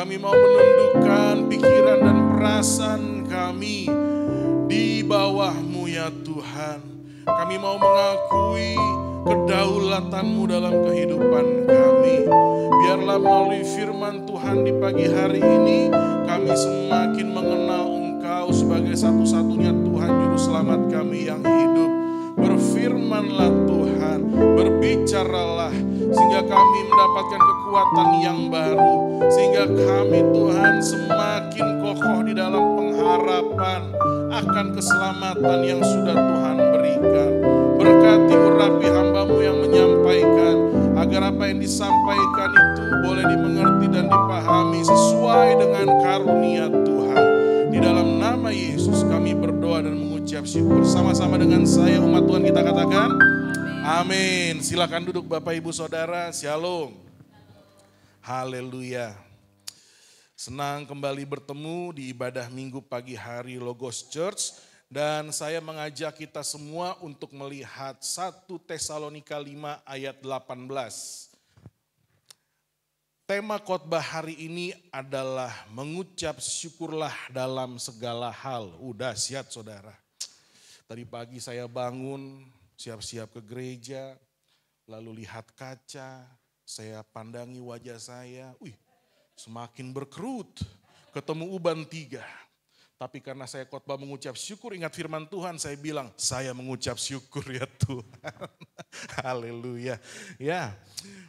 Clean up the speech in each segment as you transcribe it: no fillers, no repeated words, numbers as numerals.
Kami mau menundukkan pikiran dan perasaan kami di bawah-Mu ya Tuhan. Kami mau mengakui kedaulatan-Mu dalam kehidupan kami. Biarlah melalui firman Tuhan di pagi hari ini, kami semakin mengenal Engkau sebagai satu-satunya Tuhan Juru Selamat kami yang hidup. Berfirmanlah Tuhan, berbicaralah, sehingga kami mendapatkan kekuatan yang baru. Sehingga kami Tuhan semakin kokoh di dalam pengharapan akan keselamatan yang sudah Tuhan berikan. Berkati urapi hamba-Mu yang menyampaikan, agar apa yang disampaikan itu boleh dimengerti dan dipahami sesuai dengan karunia Tuhan. Di dalam nama Yesus kami berdoa dan mengucap syukur. Sama-sama dengan saya umat Tuhan kita katakan amin. Silakan duduk Bapak Ibu Saudara. Shalom. Haleluya. Senang kembali bertemu di ibadah minggu pagi hari Logos Church. Dan saya mengajak kita semua untuk melihat 1 Tesalonika 5 ayat 18. Tema khotbah hari ini adalah mengucap syukurlah dalam segala hal. Dahsyat saudara. Tadi pagi saya bangun, siap-siap ke gereja, lalu lihat kaca, saya pandangi wajah saya, semakin berkerut, ketemu uban 3. Tapi karena saya khotbah mengucap syukur, ingat firman Tuhan, saya bilang, saya mengucap syukur ya Tuhan. Haleluya. Ya,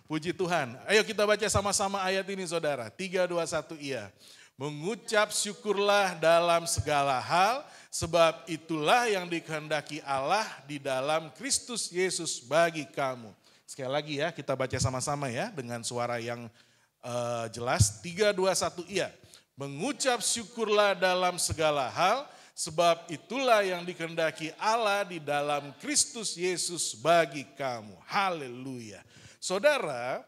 puji Tuhan. Ayo kita baca sama-sama ayat ini saudara. 3, 2, 1, iya. Mengucap syukurlah dalam segala hal, sebab itulah yang dikehendaki Allah di dalam Kristus Yesus bagi kamu. Sekali lagi ya, kita baca sama-sama ya, dengan suara yang jelas. 3, 2, 1, iya. Mengucap syukurlah dalam segala hal, sebab itulah yang dikehendaki Allah di dalam Kristus Yesus bagi kamu. Haleluya. Saudara,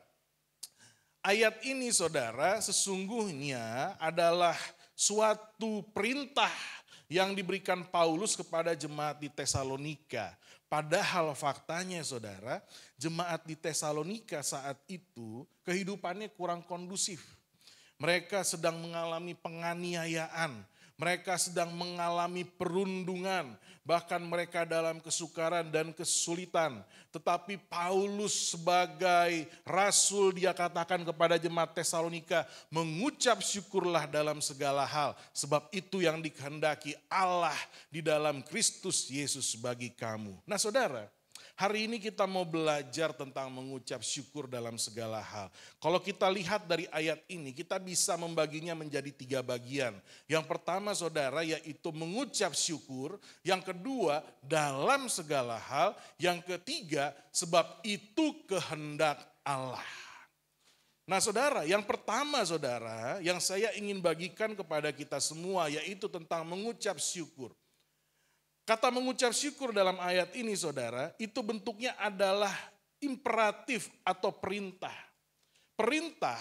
ayat ini saudara sesungguhnya adalah suatu perintah yang diberikan Paulus kepada jemaat di Tesalonika. Padahal faktanya saudara, jemaat di Tesalonika saat itu kehidupannya kurang kondusif. Mereka sedang mengalami penganiayaan, mereka sedang mengalami perundungan, bahkan mereka dalam kesukaran dan kesulitan. Tetapi Paulus sebagai rasul dia katakan kepada jemaat Tesalonika, mengucap syukurlah dalam segala hal, sebab itu yang dikehendaki Allah di dalam Kristus Yesus bagi kamu. Nah saudara, hari ini kita mau belajar tentang mengucap syukur dalam segala hal. Kalau kita lihat dari ayat ini, kita bisa membaginya menjadi 3 bagian. Yang pertama saudara yaitu mengucap syukur. Yang kedua dalam segala hal. Yang ketiga sebab itu kehendak Allah. Nah saudara, yang pertama saudara yang saya ingin bagikan kepada kita semua yaitu tentang mengucap syukur. Kata mengucap syukur dalam ayat ini saudara, itu bentuknya adalah imperatif atau perintah. Perintah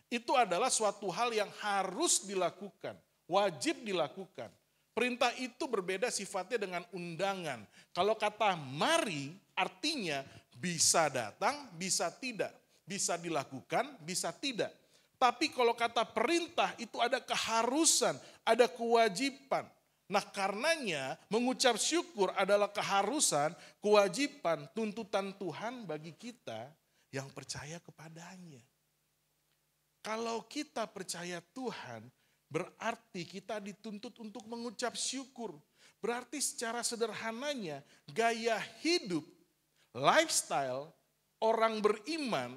itu adalah suatu hal yang harus dilakukan, wajib dilakukan. Perintah itu berbeda sifatnya dengan undangan. Kalau kata mari artinya bisa datang, bisa tidak. Bisa dilakukan, bisa tidak. Tapi kalau kata perintah itu ada keharusan, ada kewajiban. Nah karenanya mengucap syukur adalah keharusan, kewajiban, tuntutan Tuhan bagi kita yang percaya kepadanya. Kalau kita percaya Tuhan, berarti kita dituntut untuk mengucap syukur. Berarti secara sederhananya gaya hidup, lifestyle orang beriman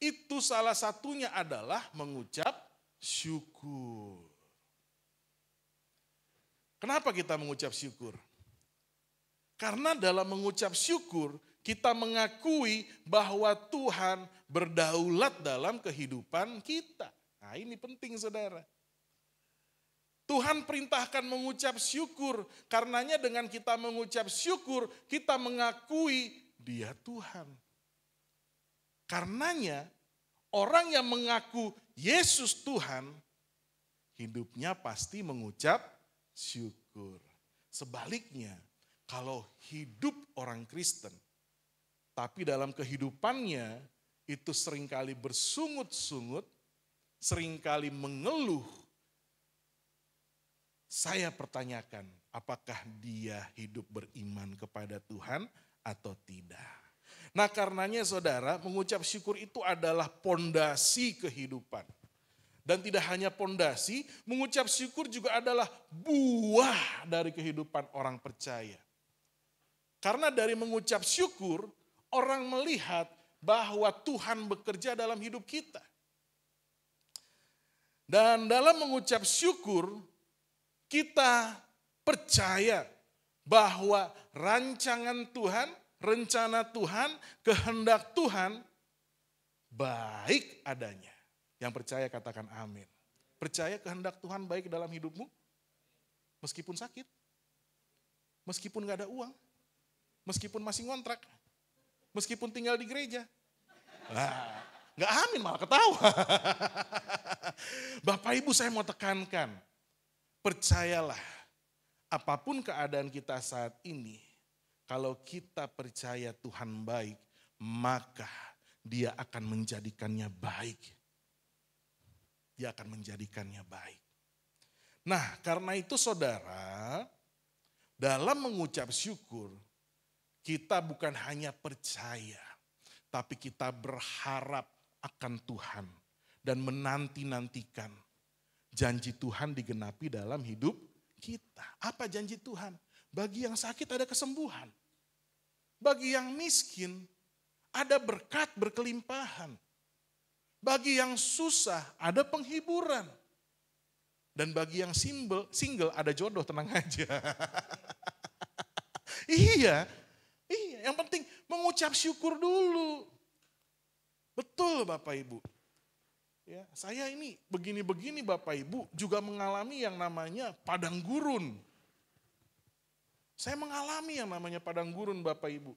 itu salah satunya adalah mengucap syukur. Kenapa kita mengucap syukur? Karena dalam mengucap syukur kita mengakui bahwa Tuhan berdaulat dalam kehidupan kita. Nah ini penting saudara. Tuhan perintahkan mengucap syukur. Karenanya dengan kita mengucap syukur kita mengakui Dia Tuhan. Karenanya orang yang mengaku Yesus Tuhan hidupnya pasti mengucap syukur. Sebaliknya, kalau hidup orang Kristen, tapi dalam kehidupannya itu seringkali bersungut-sungut, seringkali mengeluh, saya pertanyakan apakah dia hidup beriman kepada Tuhan atau tidak. Nah karenanya saudara, mengucap syukur itu adalah pondasi kehidupan. Dan tidak hanya pondasi, mengucap syukur juga adalah buah dari kehidupan orang percaya. Karena dari mengucap syukur, orang melihat bahwa Tuhan bekerja dalam hidup kita. Dan dalam mengucap syukur, kita percaya bahwa rancangan Tuhan, rencana Tuhan, kehendak Tuhan baik adanya. Yang percaya katakan amin. Percaya kehendak Tuhan baik dalam hidupmu? Meskipun sakit, meskipun gak ada uang, meskipun masih ngontrak, meskipun tinggal di gereja. Nah, gak amin malah ketawa. Bapak Ibu saya mau tekankan, percayalah apapun keadaan kita saat ini, kalau kita percaya Tuhan baik, maka Dia akan menjadikannya baik. Dia akan menjadikannya baik. Nah, karena itu saudara, dalam mengucap syukur, kita bukan hanya percaya, tapi kita berharap akan Tuhan dan menanti-nantikan janji Tuhan digenapi dalam hidup kita. Apa janji Tuhan? Bagi yang sakit ada kesembuhan. Bagi yang miskin ada berkat berkelimpahan. Bagi yang susah ada penghiburan. Dan bagi yang single ada jodoh, tenang aja. Iya, yang penting mengucap syukur dulu. Betul Bapak Ibu. Ya, saya ini begini-begini Bapak Ibu juga mengalami yang namanya padang gurun. Saya mengalami yang namanya padang gurun Bapak Ibu.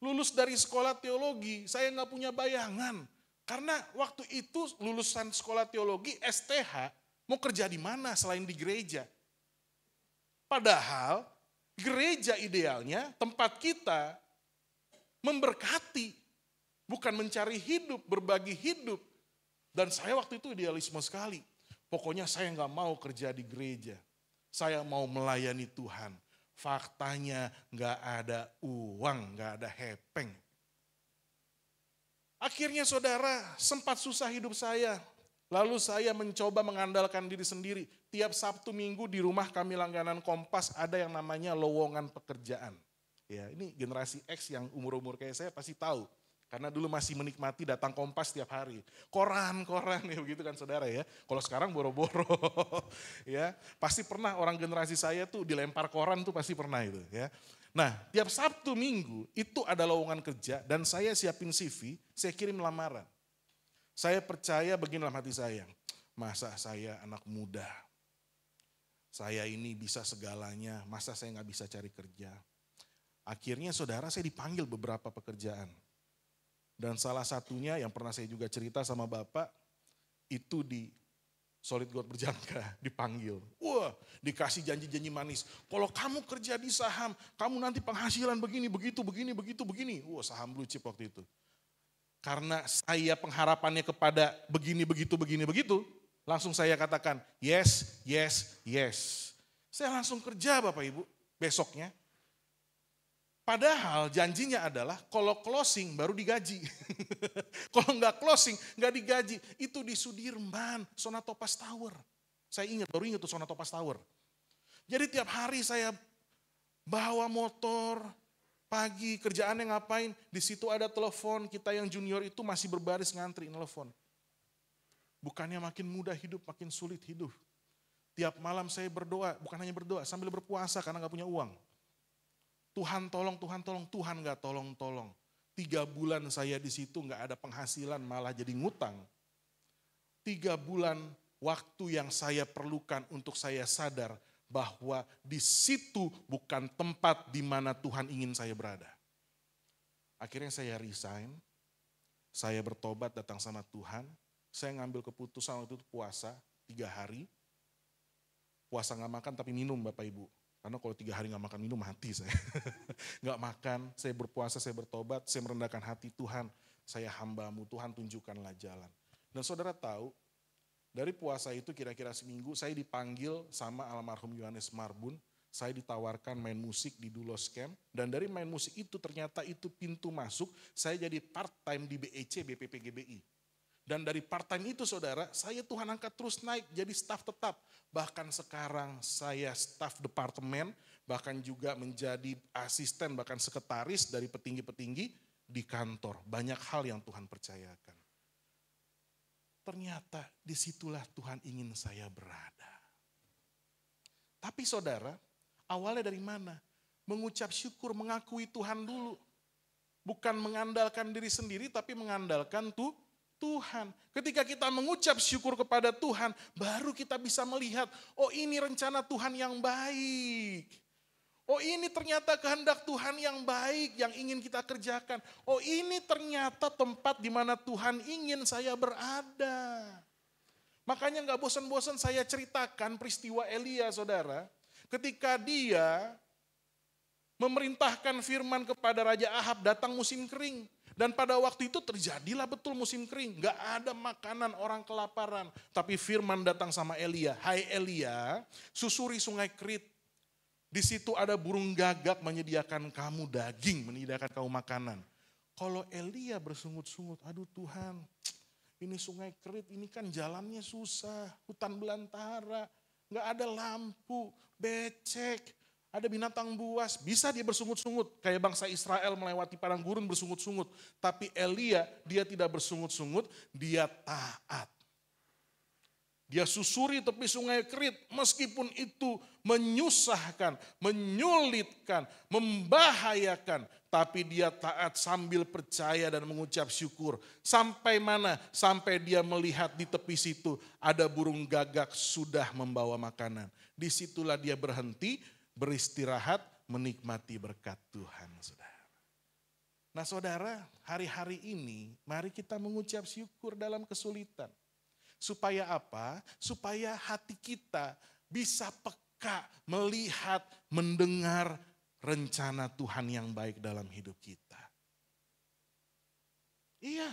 Lulus dari sekolah teologi, saya nggak punya bayangan. Karena waktu itu lulusan sekolah teologi STH mau kerja di mana selain di gereja. Padahal gereja idealnya tempat kita memberkati, bukan mencari hidup, berbagi hidup. Dan saya waktu itu idealisme sekali. Pokoknya saya nggak mau kerja di gereja. Saya mau melayani Tuhan. Faktanya nggak ada uang, nggak ada hepeng. Akhirnya saudara, sempat susah hidup saya. Lalu saya mencoba mengandalkan diri sendiri. Tiap Sabtu Minggu di rumah kami langganan Kompas ada yang namanya lowongan pekerjaan. Ya, ini generasi X yang umur-umur kayak saya pasti tahu. Karena dulu masih menikmati datang Kompas tiap hari. Koran ya begitu kan saudara ya. Kalau sekarang boro-boro ya. Pasti pernah orang generasi saya tuh dilempar koran tuh pasti pernah itu ya. Nah tiap Sabtu Minggu itu ada lowongan kerja dan saya siapin CV, saya kirim lamaran. Saya percaya begini dalam hati saya, masa saya anak muda, saya ini bisa segalanya, masa saya nggak bisa cari kerja. Akhirnya saudara saya dipanggil beberapa pekerjaan. Dan salah satunya yang pernah saya juga cerita sama Bapak, itu di Solid God Berjangka dipanggil. Wah dikasih janji-janji manis. Kalau kamu kerja di saham, kamu nanti penghasilan begini, begitu. Wah saham blue chip waktu itu. Karena saya pengharapannya kepada begini, begitu. Langsung saya katakan yes. Saya langsung kerja Bapak Ibu besoknya. Padahal janjinya adalah kalau closing baru digaji. Kalau nggak closing nggak digaji. Itu di Sudirman, Sonatopas Tower. Saya baru ingat tuh Sonatopas Tower. Jadi tiap hari saya bawa motor, pagi kerjaannya ngapain. Di situ ada telepon, kita yang junior itu masih berbaris ngantri telepon. Bukannya makin mudah hidup, makin sulit hidup. Tiap malam saya berdoa, bukan hanya berdoa, sambil berpuasa karena nggak punya uang. Tuhan tolong, Tuhan gak tolong. 3 bulan saya di situ gak ada penghasilan malah jadi ngutang. 3 bulan waktu yang saya perlukan untuk saya sadar bahwa di situ bukan tempat di mana Tuhan ingin saya berada. Akhirnya saya resign, saya bertobat datang sama Tuhan. Saya ngambil keputusan waktu itu puasa 3 hari. Puasa gak makan tapi minum Bapak Ibu. Karena kalau 3 hari gak makan minum mati saya. Gak makan, saya berpuasa, saya bertobat, saya merendahkan hati Tuhan. Saya hamba-Mu, Tuhan tunjukkanlah jalan. Dan saudara tahu, Dari puasa itu kira-kira seminggu saya dipanggil sama almarhum Yohanes Marbun. Saya ditawarkan main musik di Dulos Camp. Dan dari main musik itu ternyata itu pintu masuk. Saya jadi part-time di BEC BPPGBI. Dan dari part-time itu saudara, saya Tuhan angkat terus naik jadi staf tetap. Bahkan sekarang saya staf departemen, bahkan juga menjadi asisten, bahkan sekretaris dari petinggi-petinggi di kantor. Banyak hal yang Tuhan percayakan. Ternyata disitulah Tuhan ingin saya berada. Tapi saudara, awalnya dari mana? Mengucap syukur, mengakui Tuhan dulu. Bukan mengandalkan diri sendiri, tapi mengandalkan Tuhan. Ketika kita mengucap syukur kepada Tuhan, baru kita bisa melihat, oh ini rencana Tuhan yang baik. Oh ini ternyata kehendak Tuhan yang baik yang ingin kita kerjakan. Oh ini ternyata tempat di mana Tuhan ingin saya berada. Makanya gak bosan-bosan saya ceritakan peristiwa Elia saudara. Ketika dia memerintahkan firman kepada Raja Ahab datang musim kering. Dan pada waktu itu terjadilah betul musim kering. Gak ada makanan, orang kelaparan. Tapi firman datang sama Elia. Hai Elia, susuri sungai Kerit. Di situ ada burung gagak menyediakan kamu daging, menyediakan kamu makanan. Kalau Elia bersungut-sungut, aduh Tuhan, ini sungai Kerit, ini kan jalannya susah. Hutan belantara, gak ada lampu, becek. Ada binatang buas, bisa dia bersungut-sungut. Kayak bangsa Israel melewati padang gurun bersungut-sungut. Tapi Elia, dia tidak bersungut-sungut, dia taat. Dia susuri tepi sungai Kerit, meskipun itu menyusahkan, menyulitkan, membahayakan. Tapi dia taat sambil percaya dan mengucap syukur. Sampai mana? Sampai dia melihat di tepi situ ada burung gagak sudah membawa makanan. Disitulah dia berhenti, beristirahat, menikmati berkat Tuhan, saudara. Nah saudara, hari-hari ini mari kita mengucap syukur dalam kesulitan. Supaya apa? Supaya hati kita bisa peka, melihat, mendengar rencana Tuhan yang baik dalam hidup kita. Iya,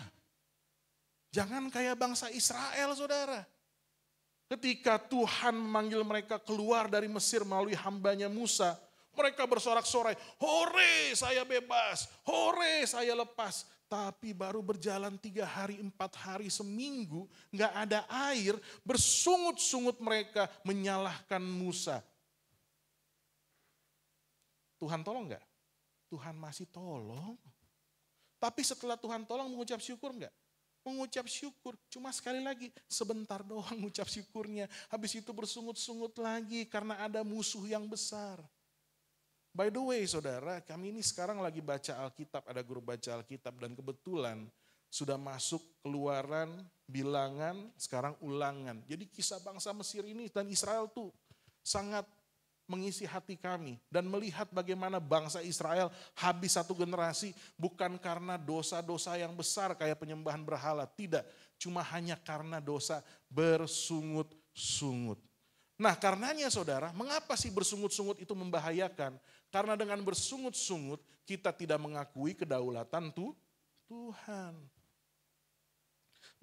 jangan kayak bangsa Israel saudara. Ketika Tuhan memanggil mereka keluar dari Mesir melalui hambanya Musa, mereka bersorak-sorai, hore saya bebas, hore saya lepas. Tapi baru berjalan 3 hari, 4 hari, seminggu, gak ada air, bersungut-sungut mereka menyalahkan Musa. Tuhan tolong gak? Tuhan masih tolong. Tapi setelah Tuhan tolong mengucap syukur gak? Mengucap syukur, cuma sekali lagi sebentar doang mengucap syukurnya. Habis itu bersungut-sungut lagi karena ada musuh yang besar. By the way saudara, kami ini sekarang lagi baca Alkitab, ada guru baca Alkitab dan kebetulan sudah masuk Keluaran, Bilangan, sekarang Ulangan. Jadi kisah bangsa Mesir ini dan Israel tuh sangat mengisi hati kami dan melihat bagaimana bangsa Israel habis satu generasi bukan karena dosa-dosa yang besar kayak penyembahan berhala, tidak, cuma hanya karena dosa bersungut-sungut. Nah karenanya saudara, mengapa sih bersungut-sungut itu membahayakan? Karena dengan bersungut-sungut kita tidak mengakui kedaulatan Tuhan.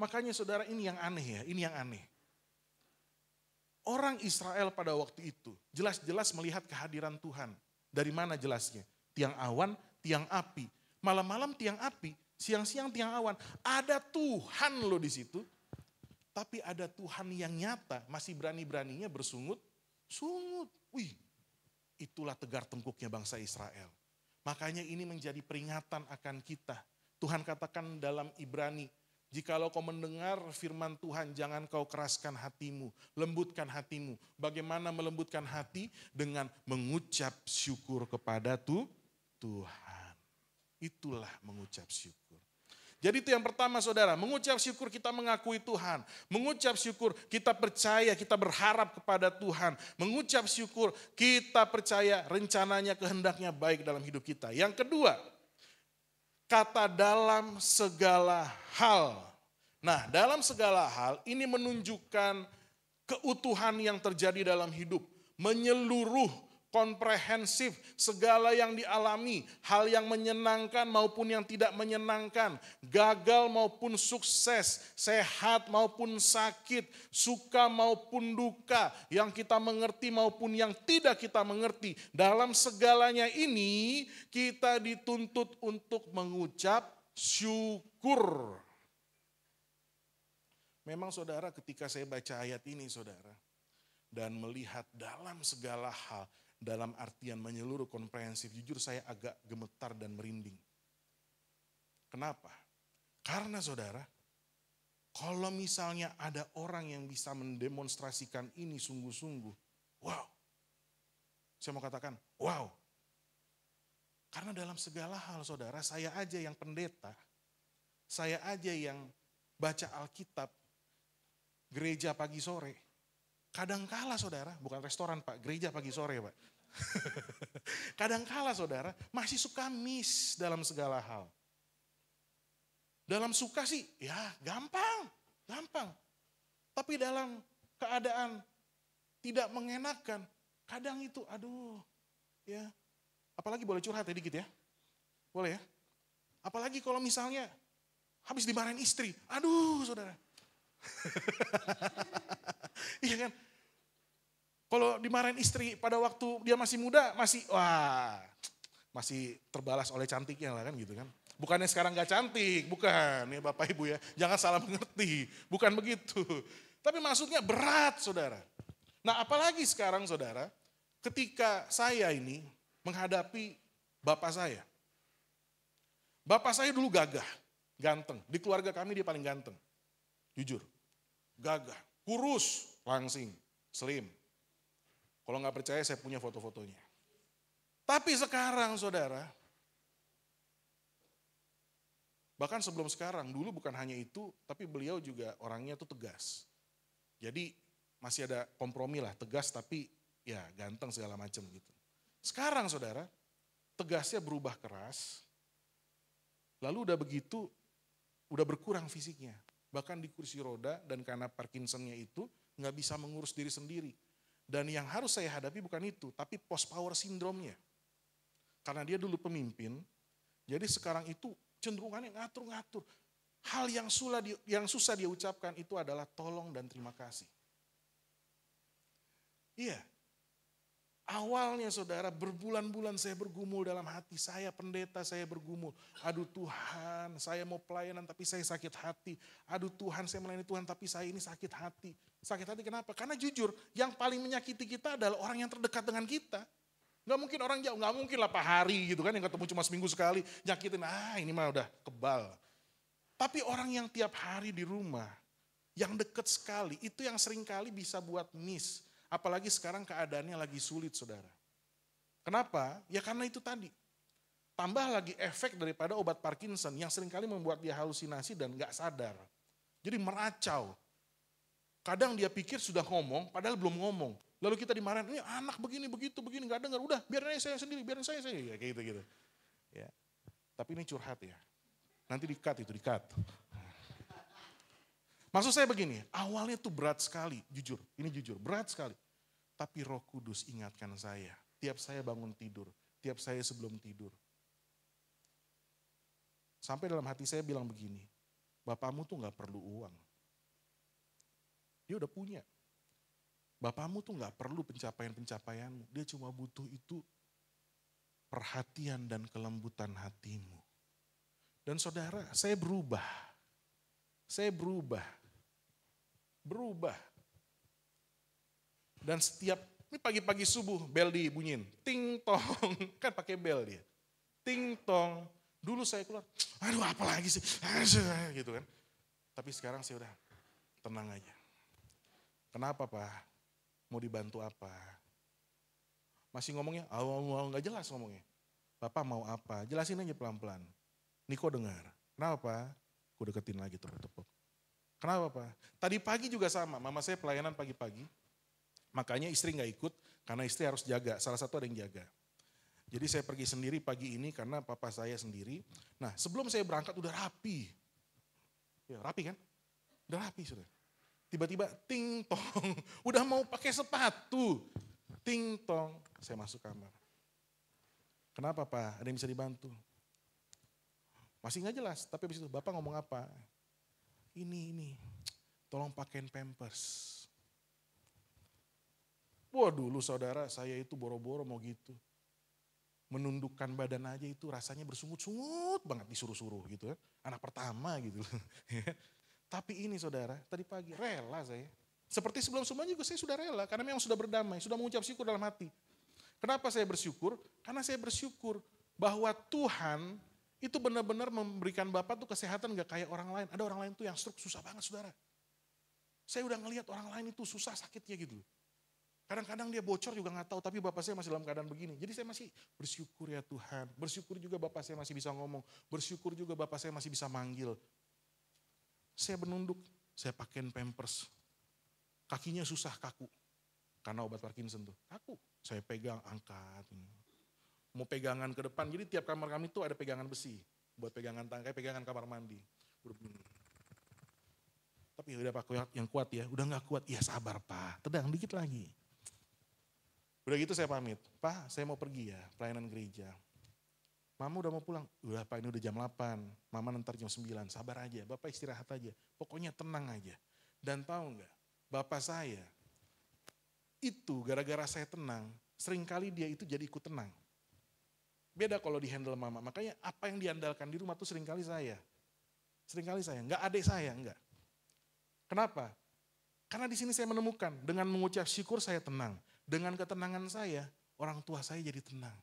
Makanya saudara ini yang aneh ya, ini yang aneh. Orang Israel pada waktu itu jelas-jelas melihat kehadiran Tuhan. Dari mana jelasnya? Tiang awan, tiang api. Malam-malam tiang api, siang-siang tiang awan. Ada Tuhan loh di situ. Tapi ada Tuhan yang nyata, masih berani-beraninya bersungut-sungut. Wih, itulah tegar tengkuknya bangsa Israel. Makanya ini menjadi peringatan akan kita. Tuhan katakan dalam Ibrani, jikalau kau mendengar firman Tuhan, jangan kau keraskan hatimu, lembutkan hatimu. Bagaimana melembutkan hati? Dengan mengucap syukur kepada Tuhan. Itulah mengucap syukur. Jadi itu yang pertama saudara, mengucap syukur kita mengakui Tuhan. Mengucap syukur kita percaya, kita berharap kepada Tuhan. Mengucap syukur kita percaya rencananya, kehendaknya baik dalam hidup kita. Yang kedua, kata dalam segala hal. Nah, dalam segala hal ini menunjukkan keutuhan yang terjadi dalam hidup. Menyeluruh, komprehensif, segala yang dialami, hal yang menyenangkan maupun yang tidak menyenangkan, gagal maupun sukses, sehat maupun sakit, suka maupun duka, yang kita mengerti maupun yang tidak kita mengerti. Dalam segalanya ini kita dituntut untuk mengucap syukur. Memang saudara, ketika saya baca ayat ini saudara, dan melihat dalam segala hal, dalam artian menyeluruh komprehensif, jujur saya agak gemetar dan merinding. Kenapa? Karena saudara, kalau misalnya ada orang yang bisa mendemonstrasikan ini sungguh-sungguh, wow. Saya mau katakan, wow. Karena dalam segala hal saudara, saya aja yang pendeta, saya aja yang baca Alkitab, gereja pagi sore, kadangkala saudara, bukan restoran Pak, gereja pagi sore Pak. Kadangkala saudara masih suka miss dalam segala hal. Dalam suka sih ya gampang. Tapi dalam keadaan tidak mengenakan, kadang itu aduh ya. Apalagi boleh curhat ya dikit ya. Boleh ya. Apalagi kalau misalnya habis dimarahin istri, aduh saudara. Iya kan? Kalau dimarahin istri pada waktu dia masih muda, masih terbalas oleh cantiknya lah kan gitu kan. Bukannya sekarang gak cantik, bukan ya Bapak Ibu ya. Jangan salah mengerti, bukan begitu. Tapi maksudnya berat saudara. Nah apalagi sekarang saudara, ketika saya ini menghadapi bapak saya. Bapak saya dulu gagah, ganteng. Di keluarga kami dia paling ganteng. Jujur, gagah, kurus, langsing, slim. Kalau nggak percaya saya punya foto-fotonya. Tapi sekarang saudara, bahkan sebelum sekarang, dulu bukan hanya itu, tapi beliau juga orangnya tuh tegas. Jadi masih ada kompromi lah, tegas tapi ya ganteng segala macam gitu. Sekarang saudara, tegasnya berubah keras, lalu udah begitu, udah berkurang fisiknya. Bahkan di kursi roda dan karena Parkinsonnya itu nggak bisa mengurus diri sendiri. Dan yang harus saya hadapi bukan itu, tapi post power syndrome-nya. Karena dia dulu pemimpin, jadi sekarang itu cenderungannya ngatur-ngatur. Hal yang susah dia ucapkan itu adalah tolong dan terima kasih. Iya, awalnya saudara berbulan-bulan saya bergumul dalam hati, saya pendeta saya bergumul. Aduh Tuhan, saya mau pelayanan tapi saya sakit hati. Aduh Tuhan, saya melayani Tuhan tapi saya ini sakit hati. Sakit hati kenapa? Karena jujur, yang paling menyakiti kita adalah orang yang terdekat dengan kita. Gak mungkin orang jauh, gak mungkin lah Pak Hari gitu kan yang ketemu cuma seminggu sekali. Nyakitin, ini mah udah kebal. Tapi orang yang tiap hari di rumah, yang deket sekali, itu yang seringkali bisa buat miss. Apalagi sekarang keadaannya lagi sulit saudara. Kenapa? Ya karena itu tadi. Tambah lagi efek daripada obat Parkinson yang seringkali membuat dia halusinasi dan gak sadar. Jadi meracau. Kadang dia pikir sudah ngomong, padahal belum ngomong. Lalu kita dimarahin, ini anak begini, begitu, begini, gak dengar. Udah, biarin saya sendiri, biarin saya. Ya, kayak gitu. Ya. Tapi ini curhat ya. Nanti di-cut. Maksud saya begini, awalnya tuh berat sekali, jujur. Ini jujur, berat sekali. Tapi Roh Kudus ingatkan saya, tiap saya bangun tidur, tiap saya sebelum tidur. Sampai dalam hati saya bilang begini, Bapakmu tuh gak perlu uang. Dia udah punya. Bapakmu tuh gak perlu pencapaian-pencapaianmu. Dia cuma butuh itu perhatian dan kelembutan hatimu. Dan saudara, saya berubah. Berubah. Dan setiap, ini pagi-pagi subuh bel dibunyiin. Ting tong, kan pakai bel dia. Ting tong. Dulu saya keluar, aduh apa lagi sih, gitu kan. Tapi sekarang saya udah tenang aja. Kenapa Pak? Mau dibantu apa? Masih ngomongnya, gak jelas ngomongnya. Bapak mau apa? Jelasin aja pelan-pelan. Niko dengar. Kenapa Pak? Aku deketin lagi tepuk-tepuk. Kenapa Pak? Tadi pagi juga sama, mama saya pelayanan pagi-pagi. Makanya istri gak ikut, karena istri harus jaga. Salah satu ada yang jaga. Jadi saya pergi sendiri pagi ini karena papa saya sendiri. Nah sebelum saya berangkat udah rapi. Ya rapi kan? Udah rapi sudah. Tiba-tiba ting tong, udah mau pakai sepatu. Ting tong, saya masuk kamar. Kenapa Pak? Ada yang bisa dibantu? Masih nggak jelas, tapi habis itu Bapak ngomong apa? Ini, tolong pakein pampers. Wah dulu saudara, saya itu boro-boro mau gitu. Menundukkan badan aja itu rasanya bersungut-sungut banget disuruh-suruh gitu kan. Anak pertama gitu. Tapi ini saudara, tadi pagi rela saya. Seperti sebelum-sebelumnya juga saya sudah rela, karena memang sudah berdamai, sudah mengucap syukur dalam hati. Kenapa saya bersyukur? Karena saya bersyukur bahwa Tuhan itu benar-benar memberikan Bapak tuh kesehatan gak kayak orang lain. Ada orang lain tuh yang stroke susah banget saudara. Saya udah ngelihat orang lain itu susah sakitnya gitu. Kadang-kadang dia bocor juga gak tahu, tapi Bapak saya masih dalam keadaan begini. Jadi saya masih bersyukur ya Tuhan. Bersyukur juga Bapak saya masih bisa ngomong. Bersyukur juga Bapak saya masih bisa manggil. Saya menunduk, saya pakein pampers. Kakinya susah kaku. Karena obat Parkinson tuh, kaku. Saya pegang, angkat. Mau pegangan ke depan, jadi tiap kamar kami tuh ada pegangan besi. Buat pegangan tangkai, pegangan kamar mandi. Tapi udah Pak yang kuat ya, udah gak kuat. Ya sabar Pak, tedang dikit lagi. Udah gitu saya pamit, Pak saya mau pergi ya, pelayanan gereja. Mama udah mau pulang, udah Pak ini udah jam 8, Mama ntar jam 9, sabar aja, Bapak istirahat aja. Pokoknya tenang aja. Dan tahu gak, Bapak saya itu gara-gara saya tenang, seringkali dia itu jadi ikut tenang. Beda kalau di handle Mama, makanya apa yang diandalkan di rumah tuh seringkali saya. Seringkali saya, gak adik saya, enggak. Kenapa? Karena di sini saya menemukan, dengan mengucap syukur saya tenang. Dengan ketenangan saya, orang tua saya jadi tenang.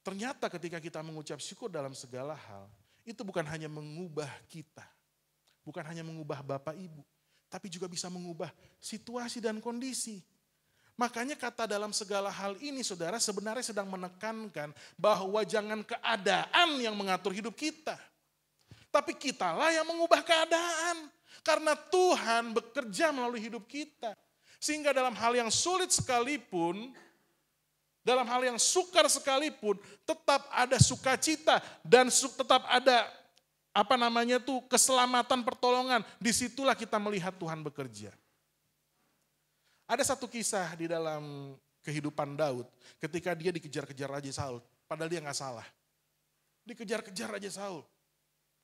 Ternyata ketika kita mengucap syukur dalam segala hal, itu bukan hanya mengubah kita. Bukan hanya mengubah Bapak Ibu, tapi juga bisa mengubah situasi dan kondisi. Makanya kata dalam segala hal ini saudara sebenarnya sedang menekankan bahwa jangan keadaan yang mengatur hidup kita. Tapi kitalah yang mengubah keadaan. Karena Tuhan bekerja melalui hidup kita. Sehingga dalam hal yang sulit sekalipun, dalam hal yang sukar sekalipun, tetap ada sukacita dan tetap ada keselamatan pertolongan. Disitulah kita melihat Tuhan bekerja. Ada satu kisah di dalam kehidupan Daud ketika dia dikejar-kejar Raja Saul, padahal dia nggak salah. Dikejar-kejar Raja Saul,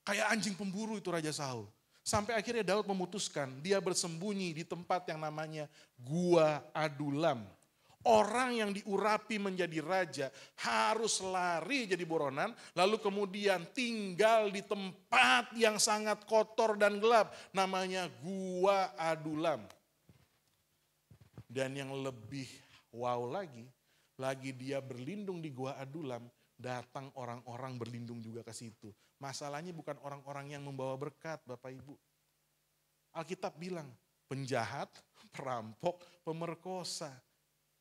kayak anjing pemburu itu Raja Saul. Sampai akhirnya Daud memutuskan dia bersembunyi di tempat yang namanya Gua Adulam. Orang yang diurapi menjadi raja harus lari jadi buronan, lalu kemudian tinggal di tempat yang sangat kotor dan gelap, namanya Gua Adulam. Dan yang lebih wow lagi dia berlindung di Gua Adulam, datang orang-orang berlindung juga ke situ. Masalahnya bukan orang-orang yang membawa berkat Bapak Ibu. Alkitab bilang penjahat, perampok, pemerkosa.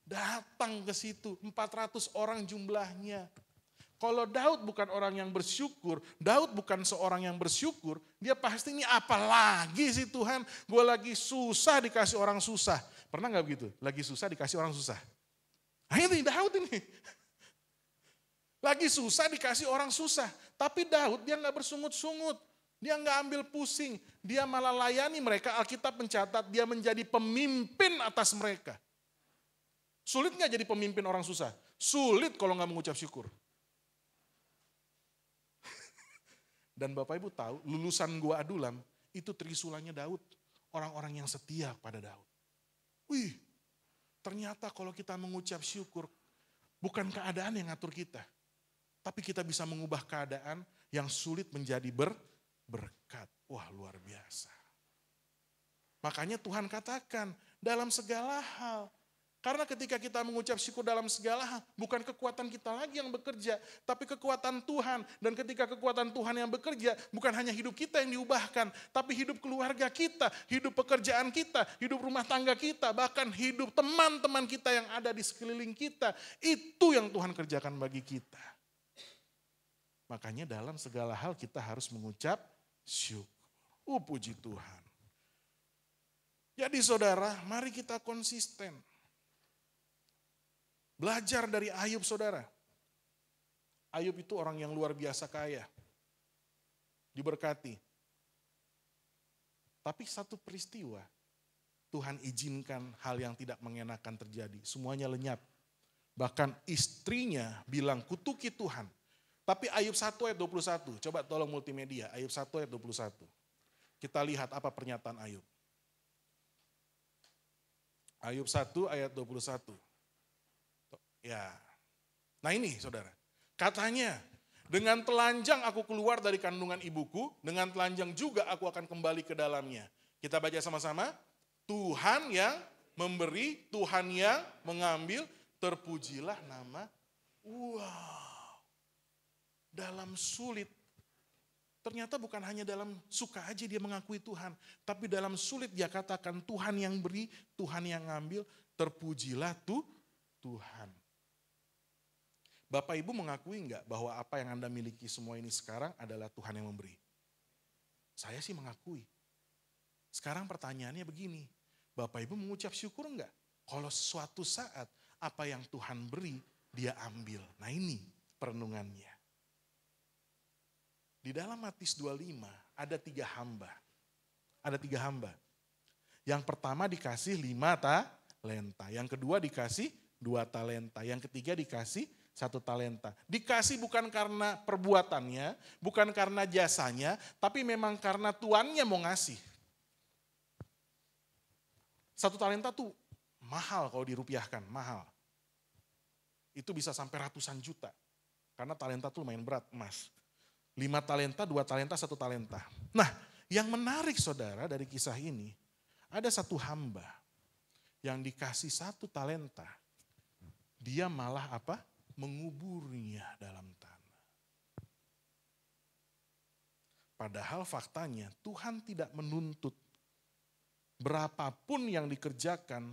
Datang ke situ 400 orang jumlahnya. Kalau Daud bukan orang yang bersyukur, Daud bukan seorang yang bersyukur, dia pasti ini apa lagi sih Tuhan, gue lagi susah dikasih orang susah. Pernah gak begitu? Lagi susah dikasih orang susah. Nah ini Daud ini. Lagi susah dikasih orang susah. Tapi Daud dia gak bersungut-sungut. Dia gak ambil pusing. Dia malah layani mereka. Alkitab mencatat dia menjadi pemimpin atas mereka. Sulit gak jadi pemimpin orang susah? Sulit kalau gak mengucap syukur. Dan Bapak Ibu tahu lulusan Gua Adulam itu trisulannya Daud. Orang-orang yang setia pada Daud. Wih, ternyata kalau kita mengucap syukur bukan keadaan yang ngatur kita. Tapi kita bisa mengubah keadaan yang sulit menjadi berkat. Wah luar biasa. Makanya Tuhan katakan dalam segala hal. Karena ketika kita mengucap syukur dalam segala hal, bukan kekuatan kita lagi yang bekerja, tapi kekuatan Tuhan. Dan ketika kekuatan Tuhan yang bekerja, bukan hanya hidup kita yang diubahkan, tapi hidup keluarga kita, hidup pekerjaan kita, hidup rumah tangga kita, bahkan hidup teman-teman kita yang ada di sekeliling kita. Itu yang Tuhan kerjakan bagi kita. Makanya dalam segala hal kita harus mengucap syukur. Puji Tuhan. Jadi saudara, mari kita konsisten. Belajar dari Ayub saudara. Ayub itu orang yang luar biasa kaya. Diberkati. Tapi satu peristiwa, Tuhan izinkan hal yang tidak mengenakan terjadi. Semuanya lenyap. Bahkan istrinya bilang kutuki Tuhan. Tapi Ayub 1 ayat 21, coba tolong multimedia, Ayub 1 ayat 21. Kita lihat apa pernyataan Ayub. Ayub 1 ayat 21. Ya. Nah ini saudara, katanya dengan telanjang aku keluar dari kandungan ibuku, dengan telanjang juga aku akan kembali ke dalamnya. Kita baca sama-sama, Tuhan yang memberi, Tuhan yang mengambil, terpujilah nama. Wow. Dalam sulit, ternyata bukan hanya dalam suka aja dia mengakui Tuhan, tapi dalam sulit dia katakan Tuhan yang beri, Tuhan yang ngambil, terpujilah Tuhan. Bapak Ibu mengakui enggak bahwa apa yang Anda miliki semua ini sekarang adalah Tuhan yang memberi? Saya sih mengakui. Sekarang pertanyaannya begini, Bapak Ibu mengucap syukur enggak? Kalau suatu saat apa yang Tuhan beri, dia ambil. Nah ini perenungannya. Di dalam Matius 25 ada 3 hamba. Ada 3 hamba. Yang pertama dikasih 5 talenta. Yang kedua dikasih 2 talenta. Yang ketiga dikasih 1 talenta. Dikasih bukan karena perbuatannya, bukan karena jasanya, tapi memang karena tuannya mau ngasih. 1 talenta tuh mahal kalau dirupiahkan, mahal. Itu bisa sampai ratusan juta. Karena talenta tuh lumayan berat, emas. 5 talenta, 2 talenta, 1 talenta. Nah, yang menarik saudara dari kisah ini, ada 1 hamba yang dikasih 1 talenta. Dia malah apa? Menguburnya dalam tanah. Padahal faktanya Tuhan tidak menuntut. Berapapun yang dikerjakan,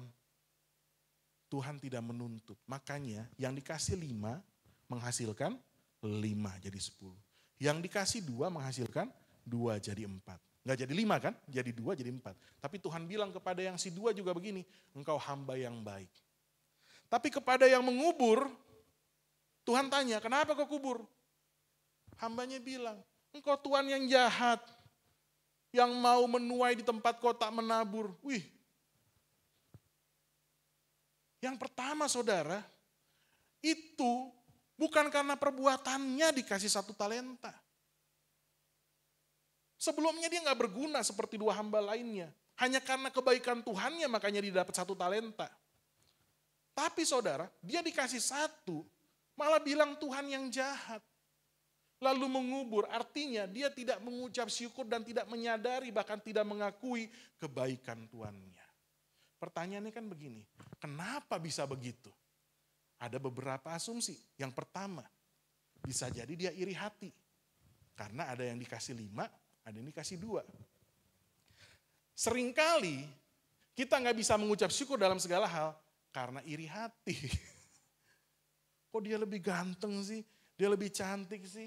Tuhan tidak menuntut. Makanya yang dikasih 5 menghasilkan 5 jadi 10. Yang dikasih 2 menghasilkan 2 jadi 4. Nggak jadi 5 kan? Jadi 2 jadi 4. Tapi Tuhan bilang kepada yang si 2 juga begini, engkau hamba yang baik. Tapi kepada yang mengubur, Tuhan tanya, kenapa kau kubur? Hambanya bilang, engkau Tuhan yang jahat, yang mau menuai di tempat kau tak menabur. Wih. Yang pertama saudara, itu bukan karena perbuatannya dikasih 1 talenta. Sebelumnya dia gak berguna seperti 2 hamba lainnya. Hanya karena kebaikan Tuhannya makanya dia dapat 1 talenta. Tapi saudara, dia dikasih 1, malah bilang Tuhan yang jahat. Lalu mengubur, artinya dia tidak mengucap syukur dan tidak menyadari, bahkan tidak mengakui kebaikan Tuhannya. Pertanyaannya kan begini, kenapa bisa begitu? Ada beberapa asumsi. Yang pertama, bisa jadi dia iri hati. Karena ada yang dikasih 5, ada yang dikasih 2. Seringkali kita gak bisa mengucap syukur dalam segala hal karena iri hati. Kok dia lebih ganteng sih? Dia lebih cantik sih?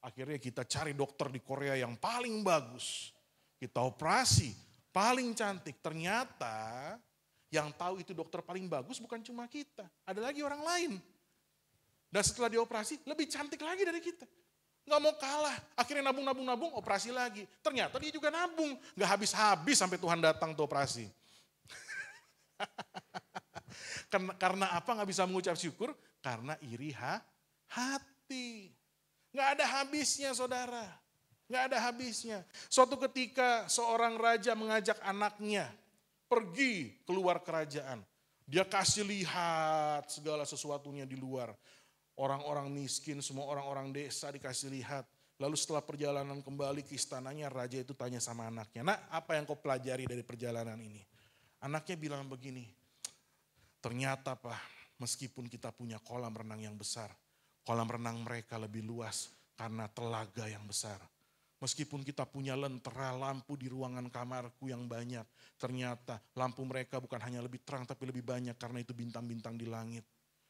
Akhirnya kita cari dokter di Korea yang paling bagus. Kita operasi, paling cantik. Ternyata yang tahu itu dokter paling bagus bukan cuma kita. Ada lagi orang lain. Dan setelah dioperasi lebih cantik lagi dari kita. Gak mau kalah. Akhirnya nabung, operasi lagi. Ternyata dia juga nabung. Gak habis-habis sampai Tuhan datang tuh operasi. Karena apa gak bisa mengucap syukur? Karena iri hati. Gak ada habisnya saudara. Gak ada habisnya. Suatu ketika seorang raja mengajak anaknya pergi keluar kerajaan. Dia kasih lihat segala sesuatunya di luar. Orang-orang miskin, semua orang-orang desa dikasih lihat. Lalu setelah perjalanan kembali ke istananya, raja itu tanya sama anaknya, "Nak, apa yang kau pelajari dari perjalanan ini?" Anaknya bilang begini, "Ternyata Pak, meskipun kita punya kolam renang yang besar, kolam renang mereka lebih luas karena telaga yang besar. Meskipun kita punya lentera lampu di ruangan kamarku yang banyak, ternyata lampu mereka bukan hanya lebih terang tapi lebih banyak karena itu bintang-bintang di langit.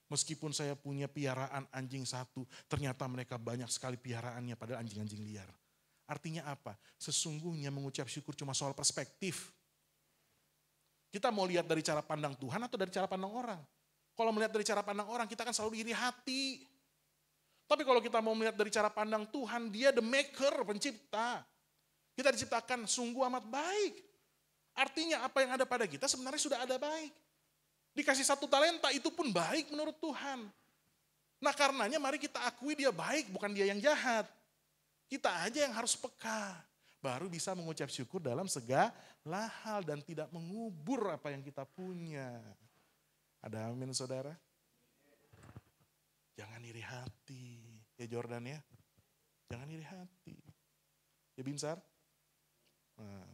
Meskipun saya punya piaraan anjing 1, ternyata mereka banyak sekali piaraannya padahal anjing-anjing liar." Artinya apa? Sesungguhnya mengucap syukur cuma soal perspektif. Kita mau lihat dari cara pandang Tuhan atau dari cara pandang orang? Kalau melihat dari cara pandang orang, kita kan selalu iri hati. Tapi kalau kita mau melihat dari cara pandang Tuhan, dia the maker, pencipta. Kita diciptakan sungguh amat baik. Artinya apa yang ada pada kita sebenarnya sudah ada baik. Dikasih 1 talenta itu pun baik menurut Tuhan. Nah karenanya mari kita akui dia baik, bukan dia yang jahat. Kita aja yang harus peka. Baru bisa mengucap syukur dalam segala hal dan tidak mengubur apa yang kita punya. Ada amin saudara? Jangan iri hati. Ya Jordan ya. Jangan iri hati. Ya Binsar. Nah,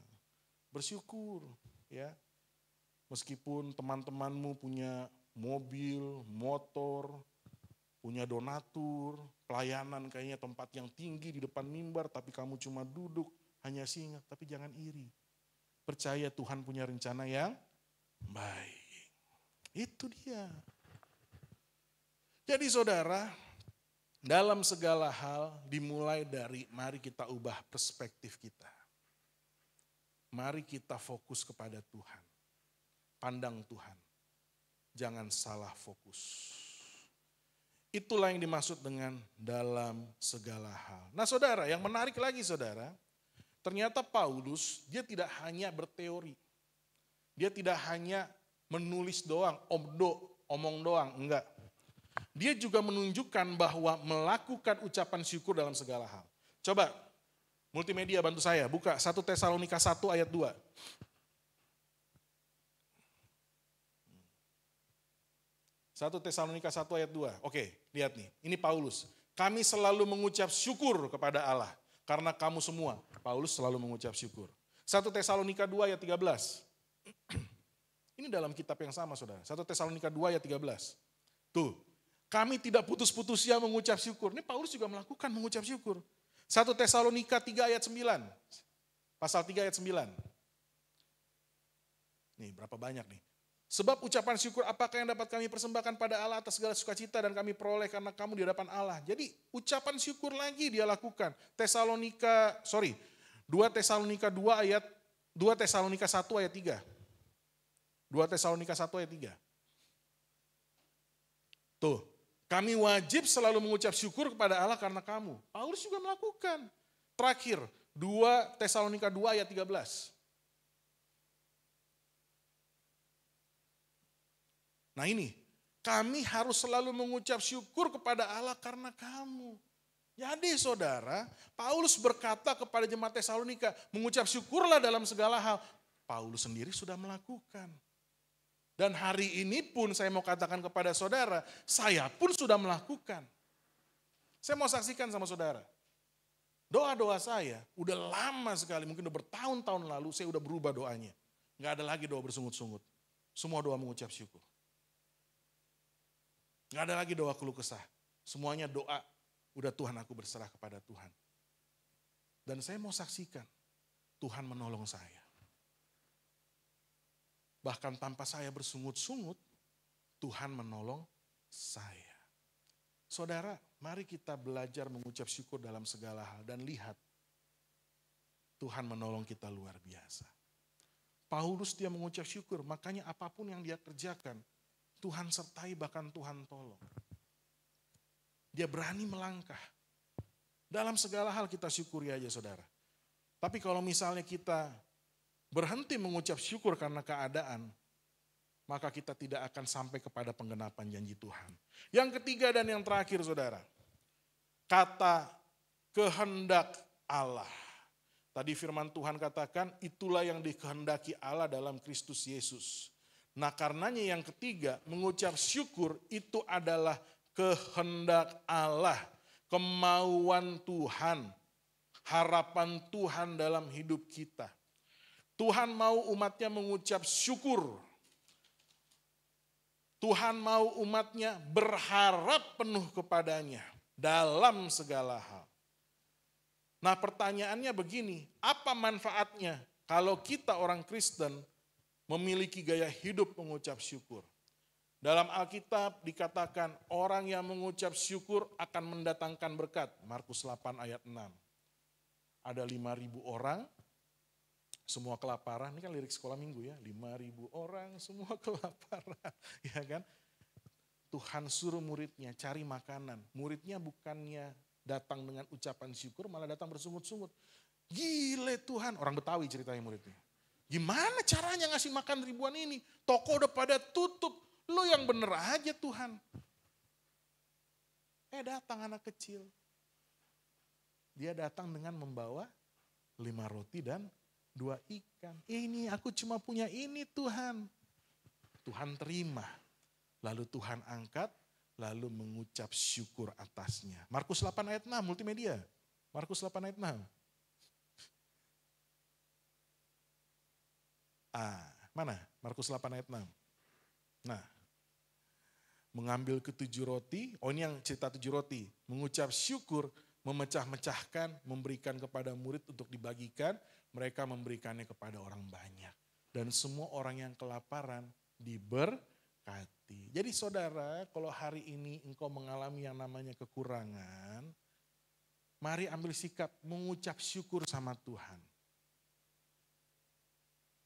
bersyukur ya. Meskipun teman-temanmu punya mobil, motor, punya donatur, pelayanan kayaknya tempat yang tinggi di depan mimbar, tapi kamu cuma duduk, hanya singgah, tapi jangan iri. Percaya Tuhan punya rencana yang baik. Itu dia. Jadi saudara, dalam segala hal dimulai dari mari kita ubah perspektif kita. Mari kita fokus kepada Tuhan. Pandang Tuhan. Jangan salah fokus. Itulah yang dimaksud dengan dalam segala hal. Nah saudara, yang menarik lagi saudara, ternyata Paulus dia tidak hanya berteori. Dia tidak hanya menulis doang, omong doang, enggak. Dia juga menunjukkan bahwa melakukan ucapan syukur dalam segala hal. Coba multimedia bantu saya, buka 1 Tesalonika 1 ayat 2. 1 Tesalonika 1 ayat 2. Oke, lihat nih. Ini Paulus. Kami selalu mengucap syukur kepada Allah. Karena kamu semua. Paulus selalu mengucap syukur. 1 Tesalonika 2 ayat 13. Ini dalam kitab yang sama saudara. 1 Tesalonika 2 ayat 13. Tuh. Kami tidak putus-putusnya mengucap syukur. Ini Paulus juga melakukan mengucap syukur. 1 Tesalonika 3 ayat 9. Pasal 3 ayat 9. Nih berapa banyak nih. Sebab ucapan syukur apakah yang dapat kami persembahkan pada Allah atas segala sukacita dan kami peroleh karena kamu di hadapan Allah. Jadi ucapan syukur lagi dia lakukan. 2 Tesalonika 2 ayat 2 Tesalonika 1 ayat 3. 2 Tesalonika 1 ayat 3. Tuh, kami wajib selalu mengucap syukur kepada Allah karena kamu. Paulus juga melakukan. Terakhir, 2 Tesalonika 2 ayat 13. Nah ini, kami harus selalu mengucap syukur kepada Allah karena kamu. Jadi saudara, Paulus berkata kepada jemaat Tesalonika, mengucap syukurlah dalam segala hal. Paulus sendiri sudah melakukan. Dan hari ini pun saya mau katakan kepada saudara, saya pun sudah melakukan. Saya mau saksikan sama saudara. Doa-doa saya udah lama sekali, mungkin udah bertahun-tahun lalu saya udah berubah doanya. Gak ada lagi doa bersungut-sungut. Semua doa mengucap syukur. Gak ada lagi doa keluh kesah. Semuanya doa, udah Tuhan aku berserah kepada Tuhan. Dan saya mau saksikan, Tuhan menolong saya. Bahkan tanpa saya bersungut-sungut, Tuhan menolong saya. Saudara, mari kita belajar mengucap syukur dalam segala hal. Dan lihat, Tuhan menolong kita luar biasa. Paulus dia mengucap syukur, makanya apapun yang dia kerjakan, Tuhan sertai bahkan Tuhan tolong. Dia berani melangkah. Dalam segala hal kita syukuri aja saudara. Tapi kalau misalnya kita berhenti mengucap syukur karena keadaan, maka kita tidak akan sampai kepada penggenapan janji Tuhan. Yang ketiga dan yang terakhir saudara, kata kehendak Allah. Tadi firman Tuhan katakan, itulah yang dikehendaki Allah dalam Kristus Yesus. Nah karenanya yang ketiga, mengucap syukur itu adalah kehendak Allah, kemauan Tuhan, harapan Tuhan dalam hidup kita. Tuhan mau umatnya mengucap syukur. Tuhan mau umatnya berharap penuh kepadanya dalam segala hal. Nah pertanyaannya begini, apa manfaatnya kalau kita orang Kristen memiliki gaya hidup mengucap syukur? Dalam Alkitab dikatakan orang yang mengucap syukur akan mendatangkan berkat. Markus 8 ayat 6. Ada 5.000 orang, semua kelaparan. Ini kan lirik sekolah minggu ya. 5.000 orang semua kelaparan. Ya kan? Tuhan suruh muridnya cari makanan. Muridnya bukannya datang dengan ucapan syukur, malah datang bersungut-sungut. Gile Tuhan, orang Betawi ceritanya muridnya. Gimana caranya ngasih makan ribuan ini? Toko udah pada tutup. Lu yang bener aja Tuhan. Datang anak kecil. Dia datang dengan membawa 5 roti dan 2 ikan. Ini aku cuma punya ini Tuhan. Tuhan terima. Lalu Tuhan angkat, lalu mengucap syukur atasnya. Markus 8 ayat 6, multimedia. Markus 8 ayat 6. Mana? Markus 8 ayat 6. Nah, mengambil ke-7 roti, ini yang cerita 7 roti. Mengucap syukur, memecah-mecahkan, memberikan kepada murid untuk dibagikan, mereka memberikannya kepada orang banyak. Dan semua orang yang kelaparan diberkati. Jadi saudara, kalau hari ini engkau mengalami yang namanya kekurangan, mari ambil sikap mengucap syukur sama Tuhan.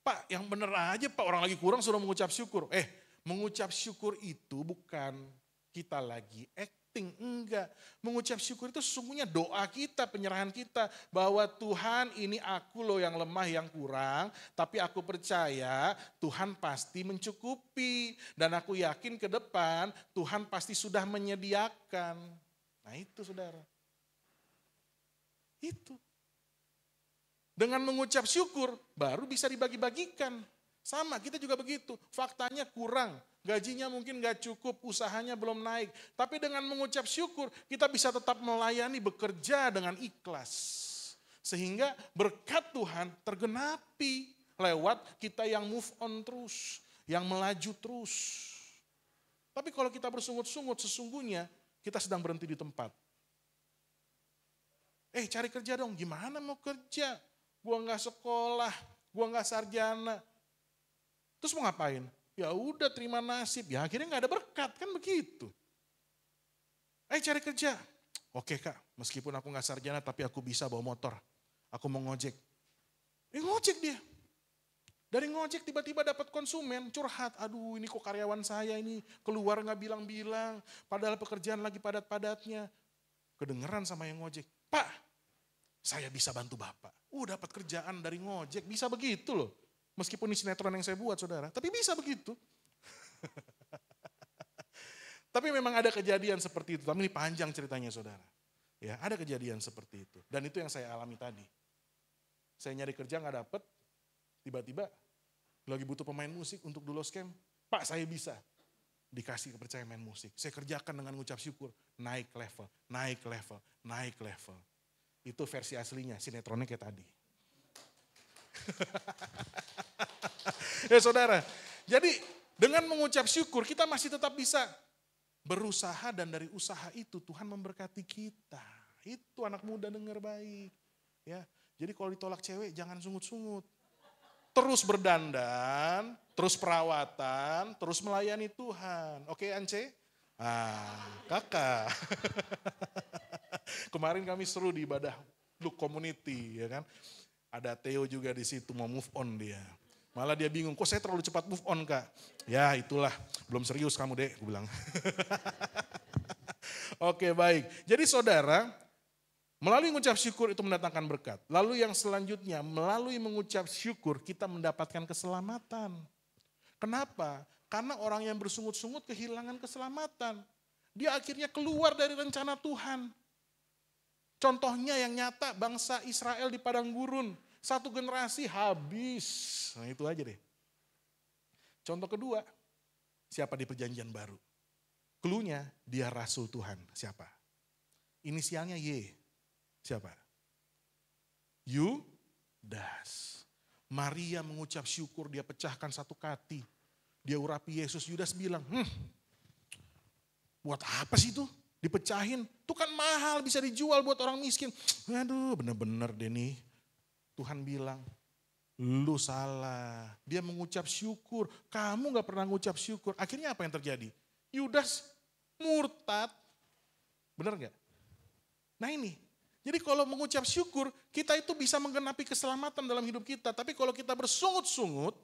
Pak, yang bener aja Pak, orang lagi kurang sudah mengucap syukur. Mengucap syukur itu bukan kita lagi acting, enggak. Mengucap syukur itu sesungguhnya doa kita, penyerahan kita. Bahwa Tuhan ini aku loh yang lemah, yang kurang. Tapi aku percaya Tuhan pasti mencukupi. Dan aku yakin ke depan Tuhan pasti sudah menyediakan. Nah itu saudara. Itu. Dengan mengucap syukur baru bisa dibagi-bagikan. Sama kita juga begitu, faktanya kurang, gajinya mungkin gak cukup, usahanya belum naik. Tapi dengan mengucap syukur kita bisa tetap melayani, bekerja dengan ikhlas. Sehingga berkat Tuhan tergenapi lewat kita yang move on terus, yang melaju terus. Tapi kalau kita bersungut-sungut sesungguhnya kita sedang berhenti di tempat. Cari kerja dong, gimana mau kerja? Gua gak sekolah, gua gak sarjana. Terus mau ngapain? Ya udah terima nasib. Ya akhirnya gak ada berkat, kan begitu. Cari kerja. Oke Kak, meskipun aku gak sarjana tapi aku bisa bawa motor. Aku mau ngojek. Ngojek dia. Dari ngojek tiba-tiba dapat konsumen curhat. Aduh ini kok karyawan saya ini keluar gak bilang-bilang. Padahal pekerjaan lagi padat-padatnya. Kedengeran sama yang ngojek. Pak, saya bisa bantu Bapak. Dapat kerjaan dari ngojek, bisa begitu loh. Meskipun ini sinetron yang saya buat saudara, tapi bisa begitu. Tapi memang ada kejadian seperti itu, tapi ini panjang ceritanya saudara. Ya, ada kejadian seperti itu. Dan itu yang saya alami tadi. Saya nyari kerja gak dapet, tiba-tiba lagi butuh pemain musik untuk Dulos Camp. Pak saya bisa. Dikasih kepercayaan main musik. Saya kerjakan dengan ngucap syukur, naik level, naik level, naik level. Itu versi aslinya, sinetronnya kayak tadi. Ya saudara, jadi dengan mengucap syukur kita masih tetap bisa berusaha dan dari usaha itu Tuhan memberkati kita. Itu anak muda dengar baik. Ya, jadi kalau ditolak cewek jangan sungut-sungut. Terus berdandan, terus perawatan, terus melayani Tuhan. Oke Ance? Kakak. Kemarin kami seru di ibadah Look Community, ya kan. Ada Theo juga di situ mau move on dia. Malah dia bingung, kok saya terlalu cepat move on Kak? Ya itulah, belum serius kamu dek, gue bilang. Oke baik, jadi saudara, melalui mengucap syukur itu mendatangkan berkat. Lalu yang selanjutnya, melalui mengucap syukur kita mendapatkan keselamatan. Kenapa? Karena orang yang bersungut-sungut kehilangan keselamatan. Dia akhirnya keluar dari rencana Tuhan. Contohnya yang nyata bangsa Israel di padang gurun. Satu generasi habis. Nah itu aja deh. Contoh kedua, siapa di perjanjian baru? Cluenya dia rasul Tuhan. Siapa? Inisialnya Y. Siapa? Yudas. Maria mengucap syukur, dia pecahkan satu kati. Dia urapi Yesus. Yudas bilang, buat apa sih itu? Dipecahin, itu kan mahal bisa dijual buat orang miskin. Aduh bener-bener deh nih. Tuhan bilang, lu salah. Dia mengucap syukur, kamu gak pernah mengucap syukur. Akhirnya apa yang terjadi? Yudas murtad. Bener gak? Nah ini, jadi kalau mengucap syukur, kita itu bisa menggenapi keselamatan dalam hidup kita. Tapi kalau kita bersungut-sungut,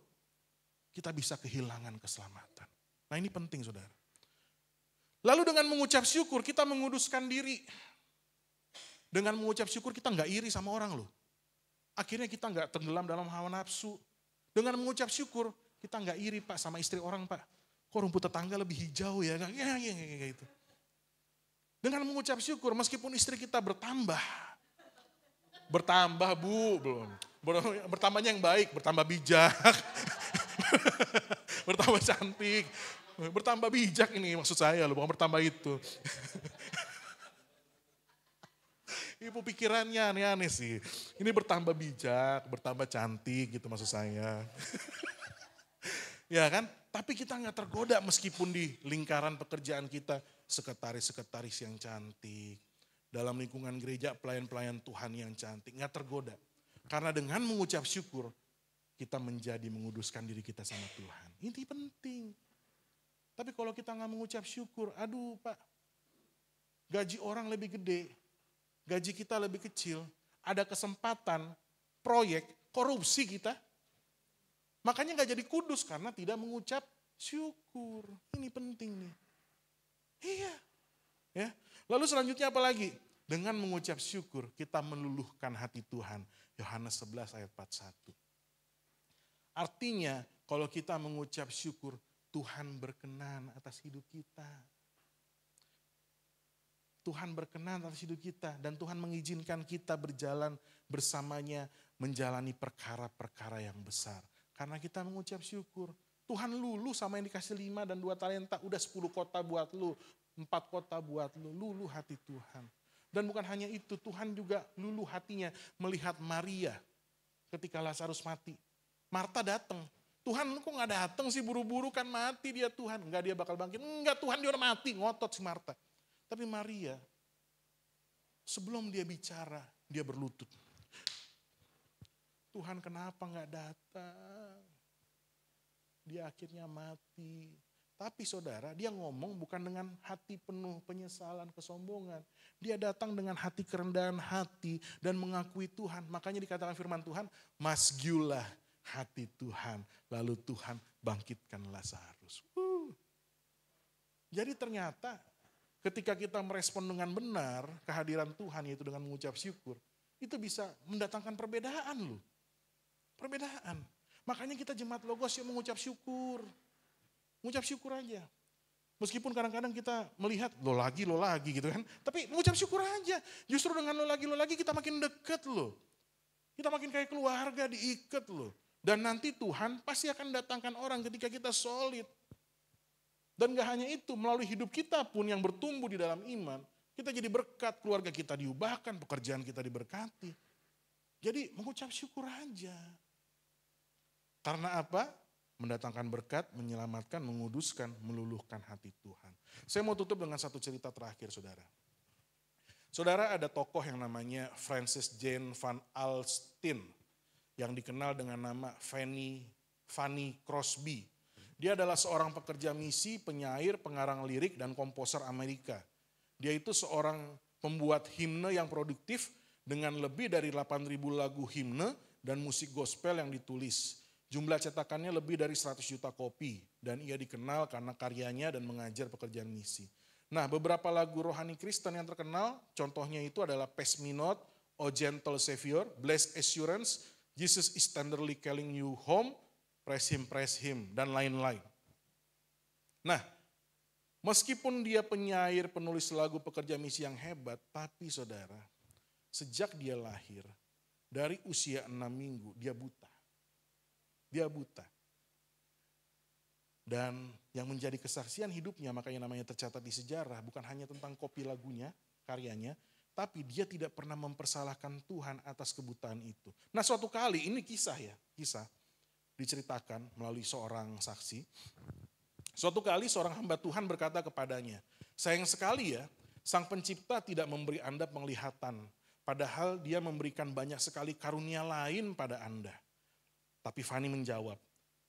kita bisa kehilangan keselamatan. Nah ini penting saudara. Lalu dengan mengucap syukur kita menguduskan diri. Dengan mengucap syukur kita gak iri sama orang loh. Akhirnya kita gak tenggelam dalam hawa nafsu. Dengan mengucap syukur, kita nggak iri Pak sama istri orang Pak. Kok rumput tetangga lebih hijau ya? Kayak gitu. Dengan mengucap syukur, meskipun istri kita bertambah Bu, belum. Bertambahnya yang baik, bertambah bijak, bertambah cantik, bertambah bijak ini maksud saya loh, bukan bertambah itu. Ibu pikirannya aneh-aneh sih. Ini bertambah bijak, bertambah cantik gitu maksud saya. Ya kan? Tapi kita nggak tergoda meskipun di lingkaran pekerjaan kita sekretaris-sekretaris yang cantik. Dalam lingkungan gereja pelayan-pelayan Tuhan yang cantik. Nggak tergoda. Karena dengan mengucap syukur kita menjadi menguduskan diri kita sama Tuhan. Ini penting. Tapi kalau kita nggak mengucap syukur, aduh Pak. Gaji orang lebih gede. Gaji kita lebih kecil. Ada kesempatan proyek korupsi kita. Makanya gak jadi kudus karena tidak mengucap syukur. Ini penting nih. Iya. Ya. Lalu selanjutnya apa lagi? Dengan mengucap syukur kita meluluhkan hati Tuhan. Yohanes 11 ayat 41. Artinya kalau kita mengucap syukur Tuhan berkenan atas hidup kita. Tuhan berkenan atas hidup kita dan Tuhan mengizinkan kita berjalan bersamanya menjalani perkara-perkara yang besar. Karena kita mengucap syukur. Tuhan luluh sama yang dikasih 5 dan 2 talenta. Udah 10 kota buat lu. 4 kota buat lu. Luluh hati Tuhan. Dan bukan hanya itu. Tuhan juga luluh hatinya melihat Maria. Ketika Lazarus mati. Marta datang. Tuhan lu kok gak datang sih buru-buru kan mati dia Tuhan. Enggak dia bakal bangkit. Enggak Tuhan dia udah mati. Ngotot si Marta. Tapi Maria. Sebelum dia bicara. Dia berlutut. Tuhan kenapa gak datang? Dia akhirnya mati. Tapi saudara, dia ngomong bukan dengan hati penuh penyesalan, kesombongan. Dia datang dengan hati kerendahan hati dan mengakui Tuhan. Makanya dikatakan firman Tuhan, masgiulah hati Tuhan. Lalu Tuhan bangkitkan Lazarus. Jadi ternyata ketika kita merespon dengan benar kehadiran Tuhan yaitu dengan mengucap syukur. Itu bisa mendatangkan perbedaan loh. Perbedaan. Makanya kita jemaat Logos yang mengucap syukur. Mengucap syukur aja. Meskipun kadang-kadang kita melihat lo lagi gitu kan. Tapi mengucap syukur aja. Justru dengan lo lagi kita makin deket loh. Kita makin kayak keluarga diikat loh. Dan nanti Tuhan pasti akan datangkan orang ketika kita solid. Dan gak hanya itu, melalui hidup kita pun yang bertumbuh di dalam iman. Kita jadi berkat, keluarga kita diubahkan, pekerjaan kita diberkati. Jadi mengucap syukur aja. Karena apa? Mendatangkan berkat, menyelamatkan, menguduskan, meluluhkan hati Tuhan. Saya mau tutup dengan satu cerita terakhir saudara. Saudara ada tokoh yang namanya Francis Jane Van Alstyne. Yang dikenal dengan nama Fanny Crosby. Dia adalah seorang pekerja misi, penyair, pengarang lirik, dan komposer Amerika. Dia itu seorang pembuat himne yang produktif dengan lebih dari 8.000 lagu himne dan musik gospel yang ditulis. Jumlah cetakannya lebih dari 100 juta kopi dan ia dikenal karena karyanya dan mengajar pekerjaan misi. Nah, beberapa lagu rohani Kristen yang terkenal, contohnya itu adalah Pass Me Not, O Gentle Savior, Blessed Assurance, Jesus is tenderly calling you home, Praise Him, dan lain-lain. Nah, meskipun dia penyair, penulis lagu, pekerja misi yang hebat, tapi saudara, sejak dia lahir, dari usia 6 minggu, dia buta. Dia buta. Dan yang menjadi kesaksian hidupnya, makanya namanya tercatat di sejarah, bukan hanya tentang kopi lagunya, karyanya, tapi dia tidak pernah mempersalahkan Tuhan atas kebutaan itu. Nah suatu kali, ini kisah diceritakan melalui seorang saksi. Suatu kali seorang hamba Tuhan berkata kepadanya, sayang sekali ya, Sang Pencipta tidak memberi Anda penglihatan, padahal Dia memberikan banyak sekali karunia lain pada Anda. Tapi Fanny menjawab,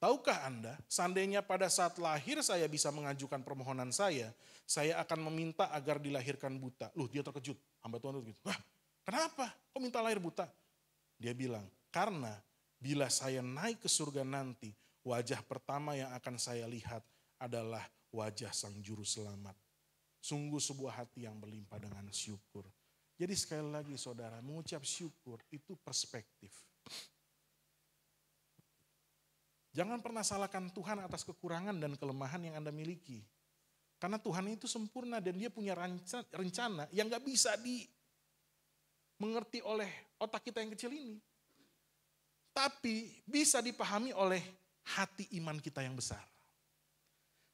tahukah Anda, seandainya pada saat lahir saya bisa mengajukan permohonan saya akan meminta agar dilahirkan buta. Loh dia terkejut, hamba Tuhan terkejut. Wah kenapa? Kok minta lahir buta? Dia bilang, karena bila saya naik ke surga nanti, wajah pertama yang akan saya lihat adalah wajah Sang Juru Selamat. Sungguh sebuah hati yang berlimpah dengan syukur. Jadi sekali lagi saudara, mengucap syukur itu perspektif. Jangan pernah salahkan Tuhan atas kekurangan dan kelemahan yang Anda miliki. Karena Tuhan itu sempurna dan dia punya rencana yang gak bisa dimengerti oleh otak kita yang kecil ini. Tapi bisa dipahami oleh hati iman kita yang besar.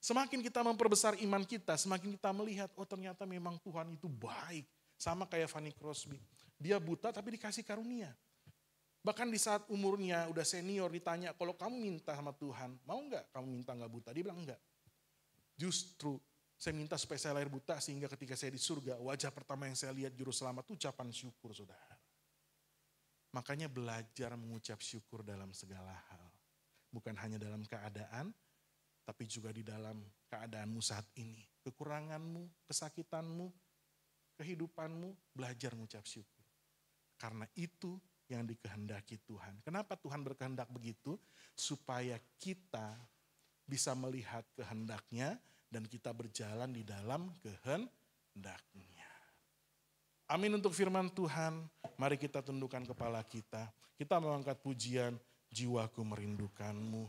Semakin kita memperbesar iman kita, semakin kita melihat, oh ternyata memang Tuhan itu baik. Sama kayak Fanny Crosby. Dia buta tapi dikasih karunia. Bahkan di saat umurnya udah senior ditanya, kalau kamu minta sama Tuhan, mau nggak kamu minta nggak buta? Dia bilang enggak. Justru saya minta supaya saya lahir buta sehingga ketika saya di surga, wajah pertama yang saya lihat juru selamat itu ucapan syukur, saudara. Makanya belajar mengucap syukur dalam segala hal. Bukan hanya dalam keadaan, tapi juga di dalam keadaanmu saat ini. Kekuranganmu, kesakitanmu, kehidupanmu, belajar mengucap syukur. Karena itu yang dikehendaki Tuhan. Kenapa Tuhan berkehendak begitu? Supaya kita bisa melihat kehendaknya dan kita berjalan di dalam kehendaknya. Amin untuk firman Tuhan. Mari kita tundukkan kepala kita. Kita mengangkat pujian, jiwaku merindukanmu.